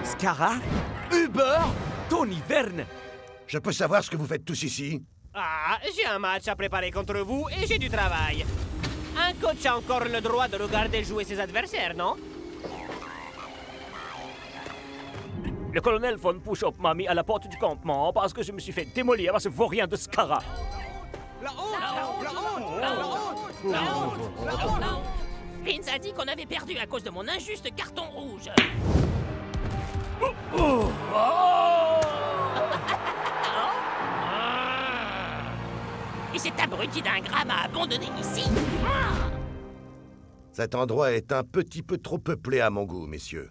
Scara? Uber? Tony Verne? Je peux savoir ce que vous faites tous ici? Ah, j'ai un match à préparer contre vous et j'ai du travail. Un coach a encore le droit de regarder jouer ses adversaires, non? Le colonel Von Push-Up m'a mis à la porte du campement parce que je me suis fait démolir par ce vaurien de Scara. La honte! Vince a dit qu'on avait perdu à cause de mon injuste carton rouge. Et cet abruti d'ingrat m'a abandonné ici. Cet endroit est un petit peu trop peuplé à mon goût, messieurs.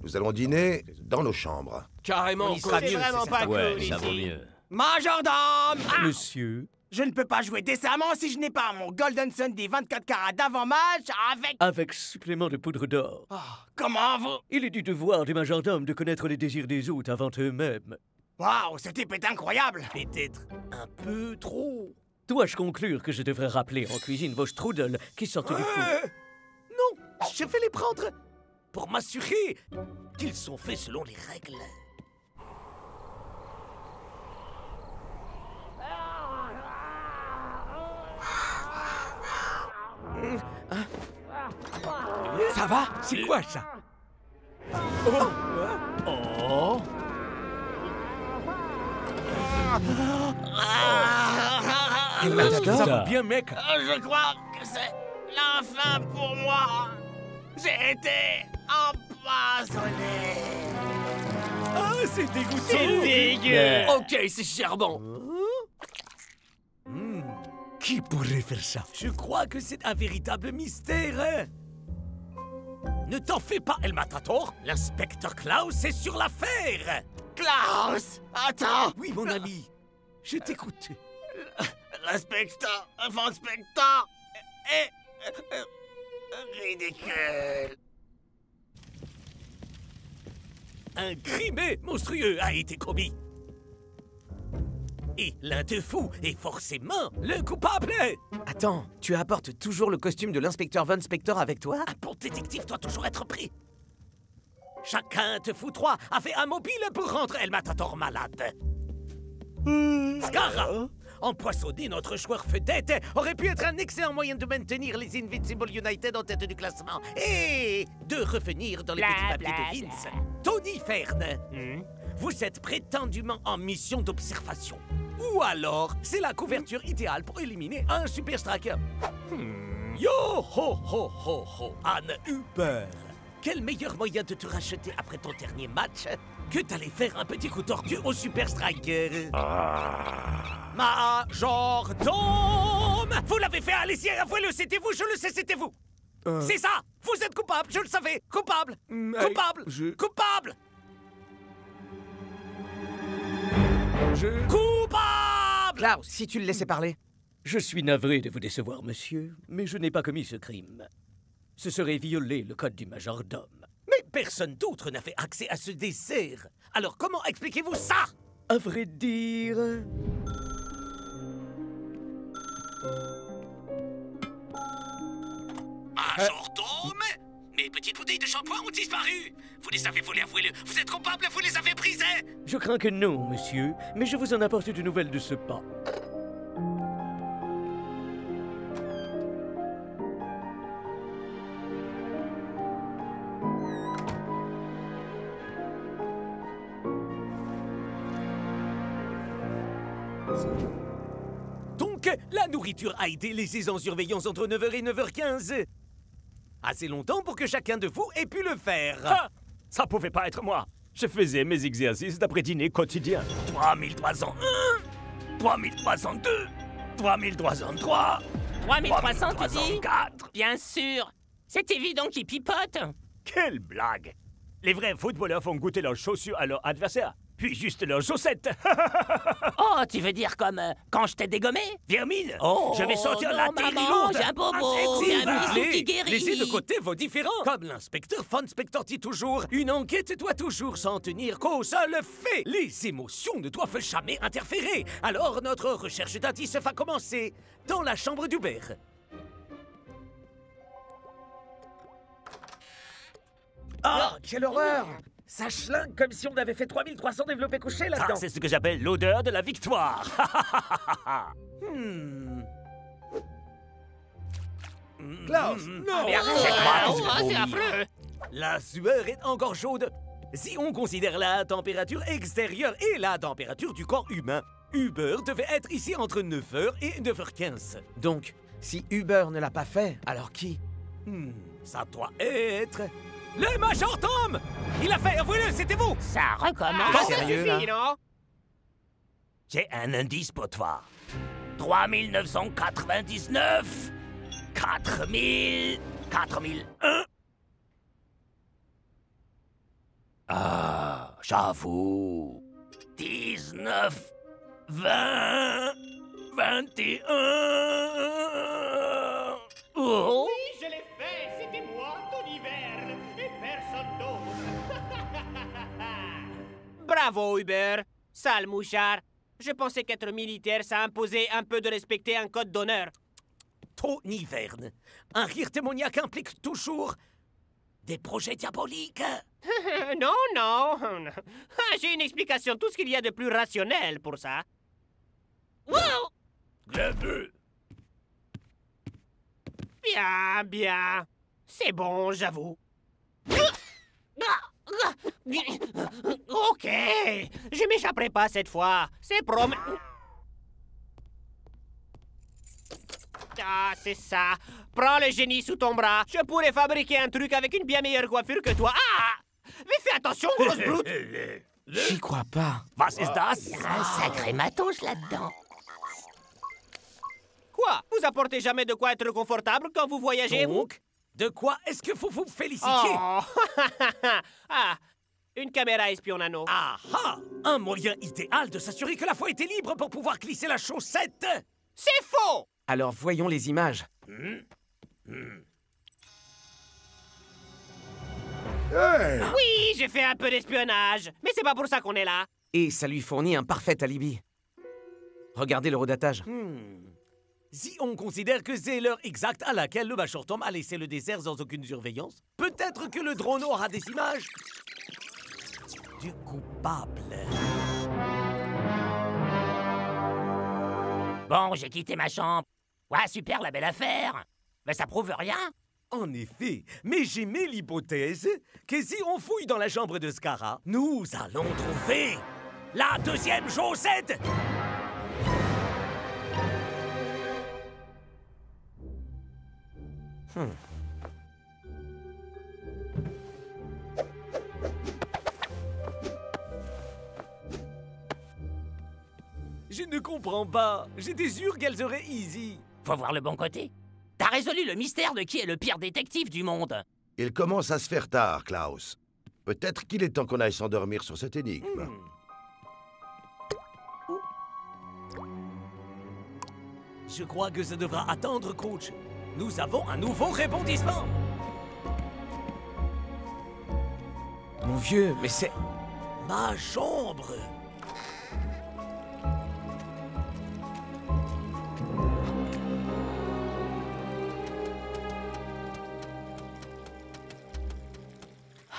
Nous allons dîner dans nos chambres. Carrément, c'est vraiment pas cool ici. Ça vaut mieux. Majordome! Monsieur? Je ne peux pas jouer décemment si je n'ai pas mon Golden Sunday 24 carats d'avant-match avec... Avec supplément de poudre d'or. Oh, comment vous... Il est du devoir du majordome de connaître les désirs des autres avant eux-mêmes. Waouh, ce type est incroyable! Peut-être un peu trop. Dois-je conclure que je devrais rappeler en cuisine vos strudels qui sortent du four? Non, je vais les prendre pour m'assurer qu'ils sont faits selon les règles. Ça va? C'est quoi ça? Oh. El Matador? Ça va bien, mec? Je crois que c'est la fin pour moi. J'ai été empoisonné. Ah, c'est dégoûtant! C'est dégueu! Ok, c'est charbon. Qui pourrait faire ça? Je crois que c'est un véritable mystère. Hein? Ne t'en fais pas, El Matador. L'inspecteur Klaus est sur l'affaire. Klaus! Attends! Oui, mon ami. Je t'écoute. L'inspecteur, inspecteur est ridicule. Un crime monstrueux a été commis. Et l'un de vous est forcément le coupable. Attends, tu apportes toujours le costume de l'inspecteur Von Spector avec toi? Un bon détective doit toujours être pris. Chacun de vous trois avait un mobile pour rendre El Matador malade. Scara, empoisonner notre joueur vedette aurait pu être un excellent moyen de maintenir les Invincible United en tête du classement et de revenir dans les petits papiers de Vince. Tony Fern, vous êtes prétendument en mission d'observation. Ou alors, c'est la couverture idéale pour éliminer un Super Striker. Yo ho ho ho ho, Anne Huber. Quel meilleur moyen de te racheter après ton dernier match que d'aller faire un petit coup tordu au Super Striker. Majordome! Vous l'avez fait, allez-y, avouez-le, c'était vous, je le sais, c'était vous. C'est ça! Vous êtes coupable, je le savais! Coupable! Coupable! Coupable! Coupable! Klaus, si tu le laissais parler. Je suis navré de vous décevoir, monsieur, mais je n'ai pas commis ce crime. Ce serait violer le code du majordome. Mais personne d'autre n'a fait accès à ce dessert. Alors comment expliquez-vous ça? À vrai dire... Majordome? Mes petites bouteilles de shampoing ont disparu. Vous les avez volées, avouez-le. Vous êtes coupable, vous les avez prises. Je crains que non, monsieur, mais je vous en apporte de nouvelles de ce pas. Donc, la nourriture a aidé les saisons surveillance entre 9h et 9h15. Assez longtemps pour que chacun de vous ait pu le faire. Ah, ça pouvait pas être moi. Je faisais mes exercices d'après-dîner quotidien. 3301, 3302, 3303, 3300, tu dis? 3304. Bien sûr. C'est évident qu'il pipote. Quelle blague! Les vrais footballeurs font goûter leurs chaussures à leur adversaire, puis juste leurs chaussettes. Oh, tu veux dire comme quand je t'ai dégommé? Vermine, Oh, je vais sortir non, la télé maman, lourde. j'ai un bobo, S'il j'ai un vous bisou plaît, qui guérit. laissez de côté vos différends. Comme l'inspecteur Von Spector dit toujours, une enquête doit toujours s'en tenir qu'aux seuls faits. Les émotions ne doivent jamais interférer. Alors notre recherche d'indices va commencer dans la chambre d'Hubert. Ah, quelle horreur! Ça schlingue comme si on avait fait 3300 développés couchés Ça, là-dedans. c'est ce que j'appelle l'odeur de la victoire. Klaus, non! Mais arrête, c'est affreux. La sueur est encore chaude. Si on considère la température extérieure et la température du corps humain, Uber devait être ici entre 9h et 9h15. Donc, si Uber ne l'a pas fait, alors qui? Ça doit être... le majordome! Il a fait, avouez-le, c'était vous! Ça recommence. Ça suffit, non? J'ai un indice pour toi. 3999, 4001. Ah, j'avoue. 19, 20, 21... Oh. Oui, je l'ai fait. C'était moi, Tony Verne, et personne d'autre. Bravo, Hubert. Sale mouchard. Je pensais qu'être militaire, ça imposait un peu de respecter un code d'honneur. Tony Verne, un rire démoniaque implique toujours des projets diaboliques. Non, non. J'ai une explication, tout ce qu'il y a de plus rationnel pour ça. Wow! Bien, bien. C'est bon, j'avoue. Ok, je m'échapperai pas cette fois. C'est promis. Ah, c'est ça. Prends le génie sous ton bras. Je pourrais fabriquer un truc avec une bien meilleure coiffure que toi. Ah! Mais fais attention, grosse brute. J'y crois pas. Was ist das? Il y a un sacré matos là-dedans. Quoi? Vous apportez jamais de quoi être confortable quand vous voyagez, vous? Donc, de quoi est-ce que vous vous félicitiez? Oh. Ah, une caméra espion nano. Ah ah! Un moyen idéal de s'assurer que la foi était libre pour pouvoir glisser la chaussette. C'est faux! Alors voyons les images. Hey! Oui, j'ai fait un peu d'espionnage, mais c'est pas pour ça qu'on est là. Et ça lui fournit un parfait alibi. Regardez l'horodatage. Si on considère que c'est l'heure exacte à laquelle le Major Tom a laissé le désert sans aucune surveillance, peut-être que le drone aura des images du coupable. Bon, j'ai quitté ma chambre. Ouais, super, la belle affaire. Mais ça prouve rien. En effet, mais j'émets l'hypothèse que si on fouille dans la chambre de Scara, nous allons trouver la deuxième chaussette. Je ne comprends pas. J'étais sûr qu'elle serait easy. Faut voir le bon côté. T'as résolu le mystère de qui est le pire détective du monde. Il commence à se faire tard, Klaus. Peut-être qu'il est temps qu'on aille s'endormir sur cette énigme. Je crois que ça devra attendre, coach. Nous avons un nouveau rebondissement. Mon vieux, mais c'est... Ma chambre.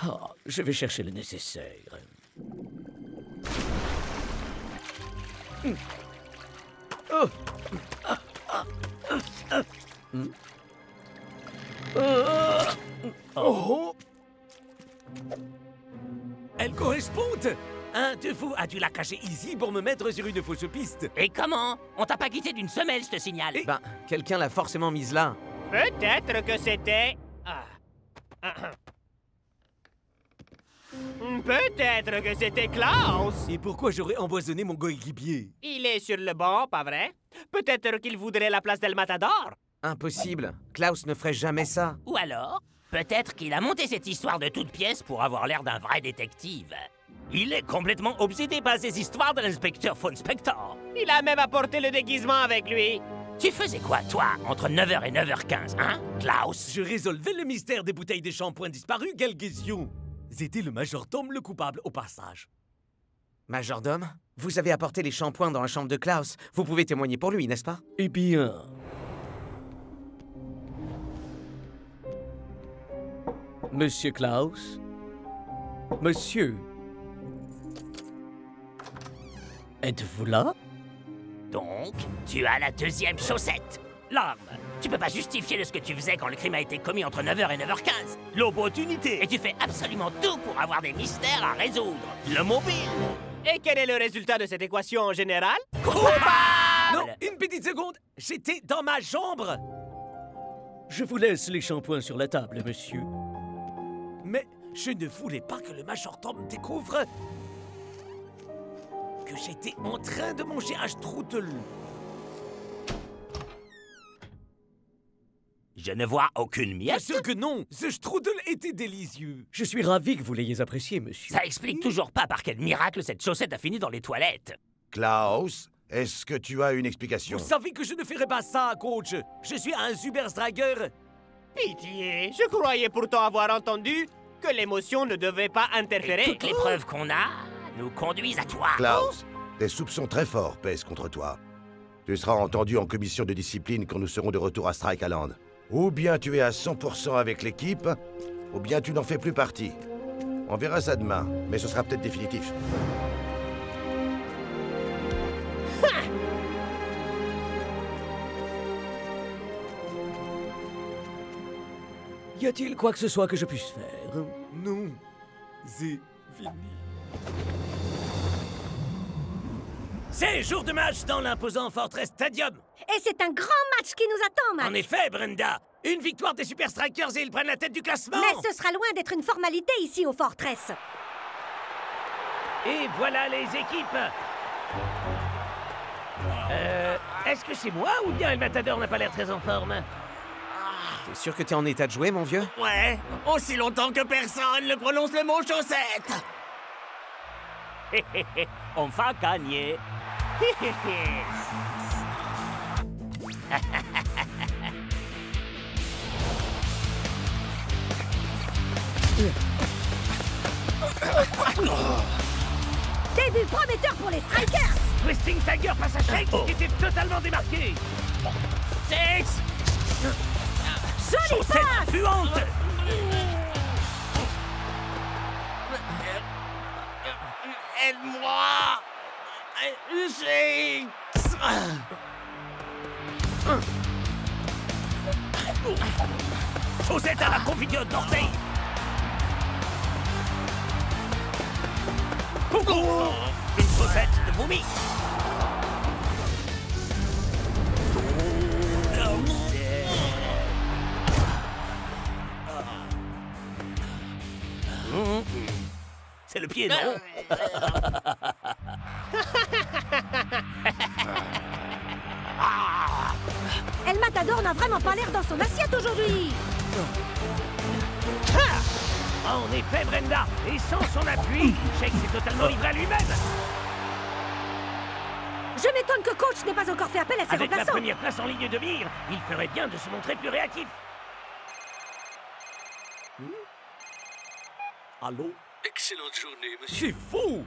Oh, je vais chercher le nécessaire. Oh. Oh. Elle correspond. Un de vous a dû la cacher ici pour me mettre sur une fausse piste. Et comment? On t'a pas quitté d'une semelle, je te signale. Ben, quelqu'un l'a forcément mise là. Peut-être que c'était... Peut-être que c'était Klaus. Et pourquoi j'aurais empoisonné mon coéquipier? Il est sur le banc, pas vrai? Peut-être qu'il voudrait la place d'El Matador. Impossible. Klaus ne ferait jamais ça. Ou alors, peut-être qu'il a monté cette histoire de toutes pièces pour avoir l'air d'un vrai détective. Il est complètement obsédé par ces histoires de l'inspecteur von Spector. Il a même apporté le déguisement avec lui. Tu faisais quoi, toi, entre 9h et 9h15, hein, Klaus? Je résolvais le mystère des bouteilles de shampoing disparues, quelle question? C'était le Major Tom le coupable au passage. Majordome, vous avez apporté les shampoings dans la chambre de Klaus. Vous pouvez témoigner pour lui, n'est-ce pas? Eh bien... Monsieur Klaus? Monsieur? Êtes-vous là? Donc, tu as la deuxième chaussette. L'homme, tu peux pas justifier de ce que tu faisais quand le crime a été commis entre 9h et 9h15. L'opportunité. Et tu fais absolument tout pour avoir des mystères à résoudre. Le mobile. Et quel est le résultat de cette équation en général? Non, une petite seconde. J'étais dans ma chambre. Je vous laisse les shampoings sur la table, monsieur. Mais je ne voulais pas que le Major Tom découvre que j'étais en train de manger un strudel. Je ne vois aucune miette. Bien sûr que non. Ce strudel était délicieux. Je suis ravi que vous l'ayez apprécié, monsieur. Ça explique toujours pas par quel miracle cette chaussette a fini dans les toilettes. Klaus, Est-ce que tu as une explication? Vous savez que je ne ferai pas ça, coach. Je suis un Super Striker. Pitié, je croyais pourtant avoir entendu que l'émotion ne devait pas interférer. Toutes les preuves qu'on a nous conduisent à toi. Klaus, tes soupçons très forts pèsent contre toi. Tu seras entendu en commission de discipline quand nous serons de retour à Strike Island. Ou bien tu es à 100% avec l'équipe, ou bien tu n'en fais plus partie. On verra ça demain, mais ce sera peut-être définitif. Y a-t-il quoi que ce soit que je puisse faire? Non, c'est fini. C'est jour de match dans l'imposant Fortress Stadium. Et c'est un grand match qui nous attend, Max. En effet, Brenda, une victoire des Super Strikers et ils prennent la tête du classement. Mais ce sera loin d'être une formalité ici au Fortress. Et voilà les équipes. Est-ce que c'est moi ou bien El Matador n'a pas l'air très en forme? T'es sûr que t'es en état de jouer, mon vieux? Ouais, aussi longtemps que personne ne prononce le mot chaussette. On va gagner. Début prometteur pour les Strikers. Twisting Tiger passe à Shakes qui était totalement démarqué. Shakes! Jolie passe. Puante. Aide-moi! Shakes! Chaussette à la confiture d'orteil. Une chaussette de vomi. C'est le pied, non? El Matador n'a vraiment pas l'air dans son assiette aujourd'hui. En effet, Brenda, et sans son appui, Shakes est totalement livré à lui-même. Je m'étonne que coach n'ait pas encore fait appel à ses Avec la remplaçants. première place en ligne de mire, il ferait bien de se montrer plus réactif. Allô? Excellente journée, monsieur. C'est fou!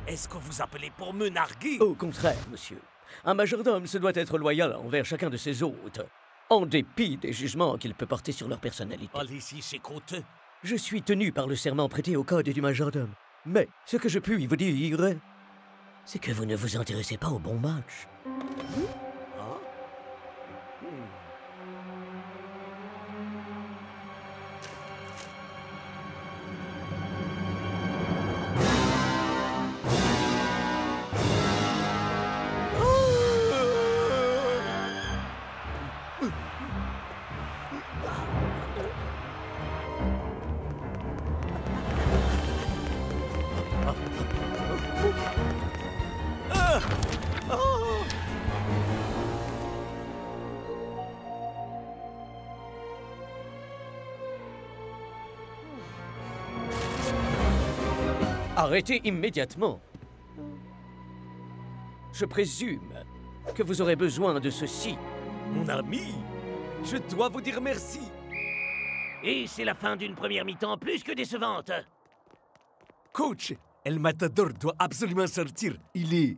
Est-ce que vous appelez pour me narguer? Au contraire, monsieur. Un majordome se doit être loyal envers chacun de ses hôtes, en dépit des jugements qu'il peut porter sur leur personnalité. Allez-y, c'est côte. Je suis tenu par le serment prêté au code du majordome. Mais ce que je puis vous dire, c'est que vous ne vous intéressez pas au bon match. Arrêtez immédiatement. Je présume que vous aurez besoin de ceci. Mon ami, je dois vous dire merci. Et c'est la fin d'une première mi-temps plus que décevante. Coach, El Matador doit absolument sortir. Il est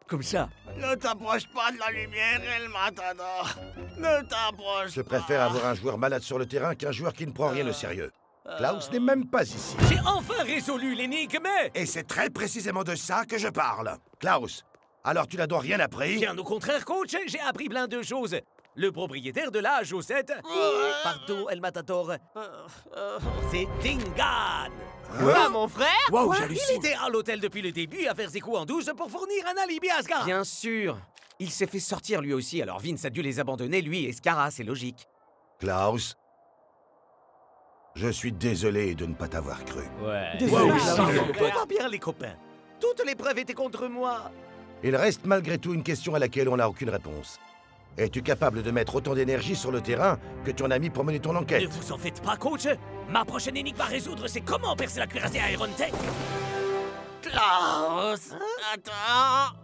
comme ça. Ne t'approche pas de la lumière, El Matador. Ne t'approche pas. Je préfère avoir un joueur malade sur le terrain qu'un joueur qui ne prend rien au sérieux. Klaus n'est même pas ici. J'ai enfin résolu l'énigme. Et c'est très précisément de ça que je parle. Klaus, alors tu n'as donc rien appris? Bien au contraire, coach, j'ai appris plein de choses. Le propriétaire de la chaussette... Pardon, El Matador. C'est Dingan. Quoi, mon frère? Wow, j'hallucine. Il était à l'hôtel depuis le début à faire ses coups en douce pour fournir un alibi à Scar. Bien sûr. Il s'est fait sortir lui aussi, alors Vince a dû les abandonner, lui et Scara, c'est logique. Klaus, je suis désolé de ne pas t'avoir cru. Ouais. Désolé. On va bien, les copains. Toutes les preuves étaient contre moi. Il reste malgré tout une question à laquelle on n'a aucune réponse. Es-tu capable de mettre autant d'énergie sur le terrain que tu en as mis pour mener ton enquête? Ne vous en faites pas, coach. Ma prochaine énigme à résoudre, c'est comment percer la cuirassée à Iron Tech. Klaus, attends.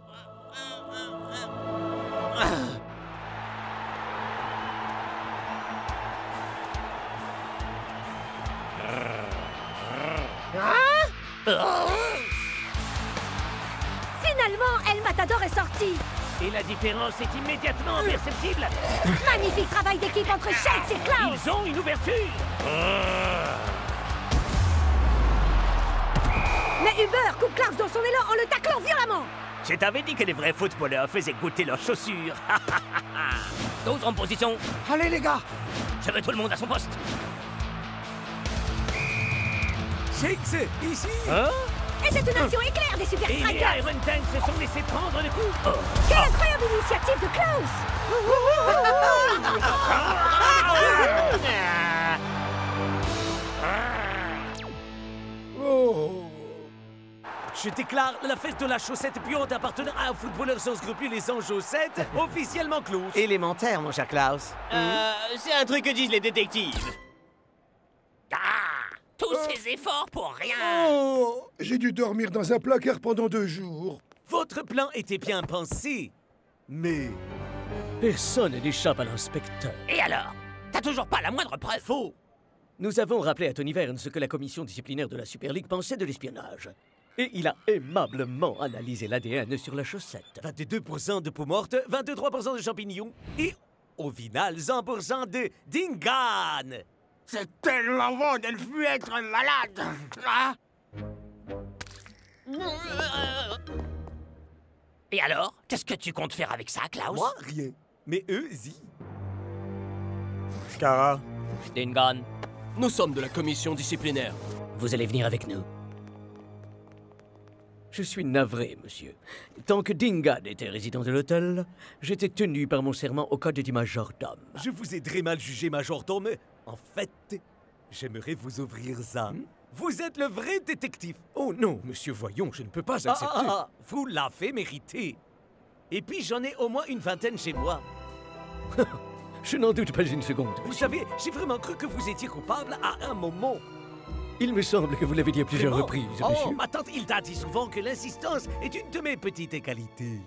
Finalement, El Matador est sorti. Et la différence est immédiatement perceptible. Magnifique travail d'équipe entre Shakes et Klaus. Ils ont une ouverture. Mais Huber coupe Klaus dans son élan en le taclant violemment. Je t'avais dit que les vrais footballeurs faisaient goûter leurs chaussures. Tous en position. Allez, les gars. Je veux tout le monde à son poste. Shakes, ici. Hein? Et c'est une action éclair des Super Et les Strikers. Iron Tanks se sont laissés prendre le coup. Quelle incroyable initiative de Klaus. Je déclare la fête de la chaussette puante appartenant à un footballeur sans scrupules et sans chaussettes officiellement close. Élémentaire, mon cher Klaus. C'est un truc que disent les détectives. Tous ces efforts pour rien. Oh, j'ai dû dormir dans un placard pendant 2 jours. Votre plan était bien pensé, mais... Personne n'échappe à l'inspecteur. Et alors? T'as toujours pas la moindre preuve? Faux. Nous avons rappelé à Tony Verne ce que la commission disciplinaire de la Super League pensait de l'espionnage. Et il a aimablement analysé l'ADN sur la chaussette. 22% de peau morte, 23% de champignons et, au final, 100% de Dingan. C'est tellement bon de ne plus être malade. Ah. Et alors? Qu'est-ce que tu comptes faire avec ça, Klaus? Moi, rien. Mais eux, y. Kara. Dingan, nous sommes de la commission disciplinaire. Vous allez venir avec nous. Je suis navré, monsieur. Tant que Dingan était résident de l'hôtel, j'étais tenu par mon serment au code du majordome. Je vous ai très mal jugé, majordome. En fait, j'aimerais vous ouvrir ça. Vous êtes le vrai détective. Oh non, monsieur, voyons, je ne peux pas accepter. Vous l'avez mérité. Et puis, j'en ai au moins une vingtaine chez moi. Je n'en doute pas une seconde. Vous savez, j'ai vraiment cru que vous étiez coupable à un moment. Il me semble que vous l'avez dit à plusieurs reprises, Oh, monsieur. ma tante Hilda dit souvent que l'insistance est une de mes petites qualités.